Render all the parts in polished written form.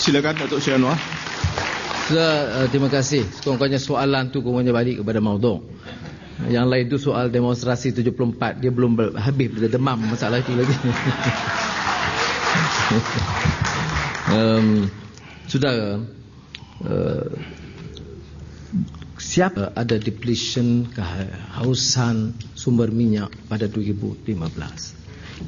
Silakan Datuk Syed Anwar. Sudah, terima kasih. Sekurang-kurangnya soalan tu kurangnya balik kepada maudhu'. Yang lain tu soal demonstrasi 74, dia belum habis, dia demam masalah itu lagi. Saudara, siapa ada depletion, kehausan sumber minyak pada 2015?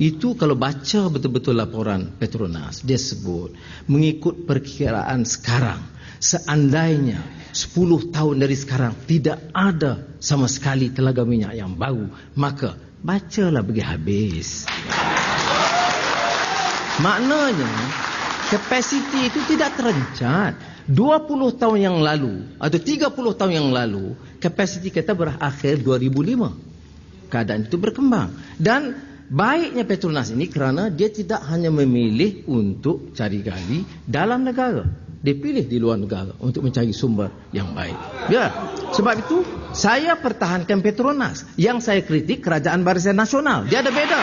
Itu kalau baca betul-betul laporan Petronas, dia sebut mengikut perkiraan sekarang, seandainya 10 tahun dari sekarang tidak ada sama sekali telaga minyak yang baru, maka bacalah pergi habis. Maknanya kapasiti itu tidak terencat. 20 tahun yang lalu atau 30 tahun yang lalu kapasiti kita berakhir 2005. Keadaan itu berkembang. Dan baiknya Petronas ini kerana dia tidak hanya memilih untuk cari gali dalam negara, dia pilih di luar negara untuk mencari sumber yang baik. Ya, sebab itu saya pertahankan Petronas. Yang saya kritik Kerajaan Barisan Nasional. Dia ada beda.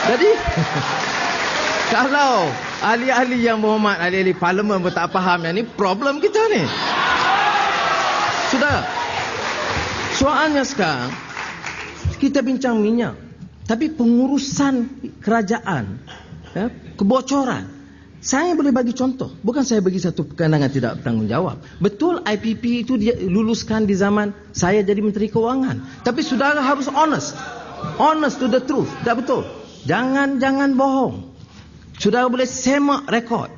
Jadi kalau ahli-ahli yang berhormat, ahli-ahli parlimen pun tak faham yang ni, problem kita ni. Sudah. Soalnya sekarang kita bincang minyak, tapi pengurusan kerajaan, ya, kebocoran. Saya boleh bagi contoh, bukan saya bagi satu pandangan tidak bertanggungjawab. Betul IPP itu dia luluskan di zaman saya jadi Menteri Kewangan, tapi saudara harus honest to the truth. Tak betul. Jangan bohong. Saudara boleh semak rekod,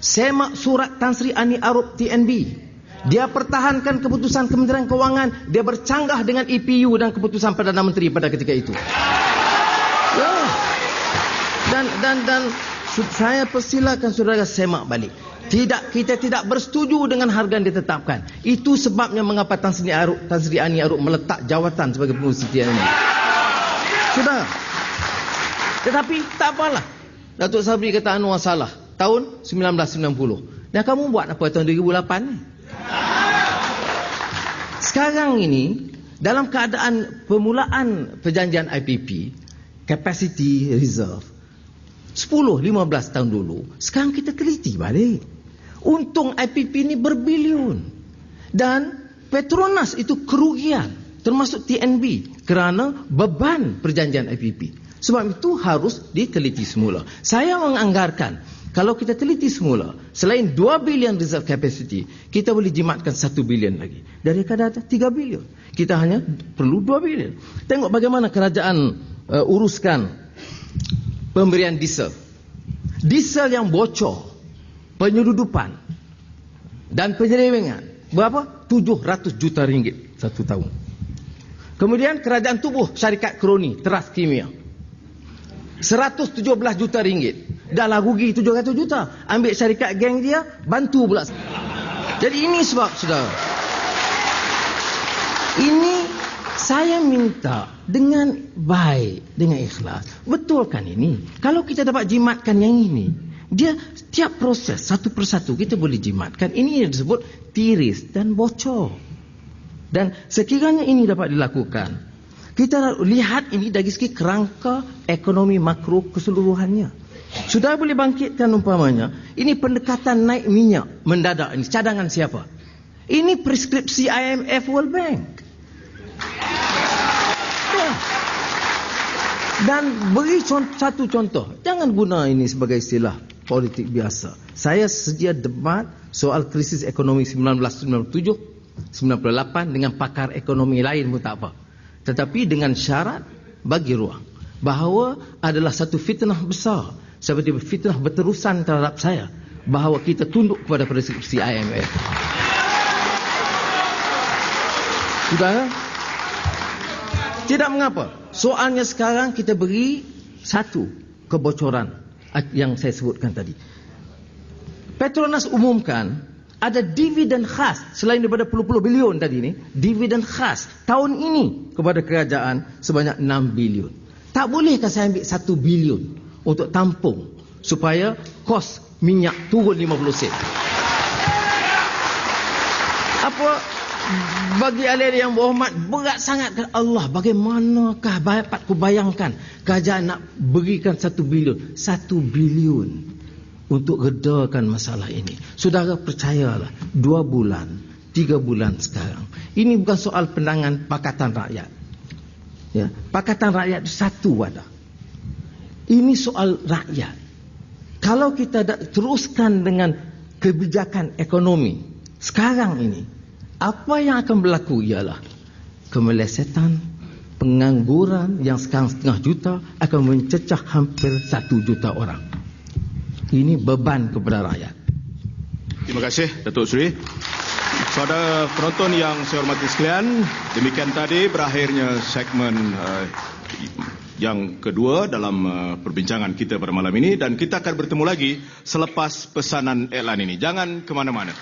semak surat Tan Sri Ani Arup TNB. Dia pertahankan keputusan Kementerian Kewangan, dia bercanggah dengan EPU dan keputusan Perdana Menteri pada ketika itu. Ya. Dan saya persilakan saudara semak balik. Kita tidak bersetuju dengan harga yang ditetapkan. Itu sebabnya mengapa Tan Sri Ani Arup meletak jawatan sebagai pengurusi TNB. Sudah. Tetapi tak apalah. Datuk Sabri kata Anwar salah. Tahun 1990. Dan kamu buat apa tahun 2008 ni? Sekarang ini dalam keadaan permulaan perjanjian IPP, capacity reserve 10-15 tahun dulu, sekarang kita teliti balik. Untung IPP ini berbilion. Dan Petronas itu kerugian, termasuk TNB, kerana beban perjanjian IPP. Sebab itu harus diteliti semula. Saya menganggarkan, kalau kita teliti semula, selain 2 bilion reserve capacity, kita boleh jimatkan 1 bilion lagi. Dari kadar 3 bilion. Kita hanya perlu 2 bilion. Tengok bagaimana kerajaan uruskan pemberian diesel. Diesel yang bocor, penyeludupan dan penyelewengan. Berapa? 700 juta ringgit satu tahun. Kemudian kerajaan tubuh syarikat kroni, Teras Kimia. 117 juta ringgit. Dah lah rugi 700 juta. Ambil syarikat geng dia, bantu pula. Jadi ini sebab, saudara. Ini saya minta dengan baik, dengan ikhlas. Betulkan ini. Kalau kita dapat jimatkan yang ini, dia setiap proses satu persatu kita boleh jimatkan. Ini yang disebut tiris dan bocor. Dan sekiranya ini dapat dilakukan, kita lihat ini dari segi kerangka ekonomi makro keseluruhannya. Sudah boleh bangkitkan umpamanya, ini pendekatan naik minyak mendadak ini. Cadangan siapa? Ini preskripsi IMF World Bank. Ya. Dan beri satu contoh. Jangan guna ini sebagai istilah politik biasa. Saya sedia debat soal krisis ekonomi 1997, 98 dengan pakar ekonomi lain pun tak apa. Tetapi dengan syarat bagi ruang bahawa adalah satu fitnah besar, seperti fitnah berterusan terhadap saya, bahawa kita tunduk kepada preskripsi IMF. Sudah? Tidak mengapa. Soalnya sekarang kita beri satu kebocoran yang saya sebutkan tadi. Petronas umumkan ada dividen khas selain daripada puluh-puluh bilion tadi ni, dividen khas tahun ini kepada kerajaan sebanyak 6 bilion. Tak bolehkah saya ambil 1 bilion untuk tampung supaya kos minyak turun 50 sen? Bagi adik yang berhormat, berat sangat ke Allah. Bagaimanakah dapat ku bayangkan kerajaan nak berikan 1 bilion? 1 bilion untuk redakan masalah ini. Saudara percayalah, 2 bulan, 3 bulan sekarang. Ini bukan soal pandangan Pakatan Rakyat. Ya, Pakatan Rakyat itu satu wadah. Ini soal rakyat. Kalau kita teruskan dengan kebijakan ekonomi sekarang ini, apa yang akan berlaku ialah kemelesetan, pengangguran yang sekarang 1,5 juta akan mencecah hampir 1 juta orang. Ini beban kepada rakyat. Terima kasih Datuk Seri. Saudara penonton yang saya hormati sekalian, demikian tadi berakhirnya segmen yang kedua dalam perbincangan kita pada malam ini, dan kita akan bertemu lagi selepas pesanan iklan ini. Jangan ke mana-mana.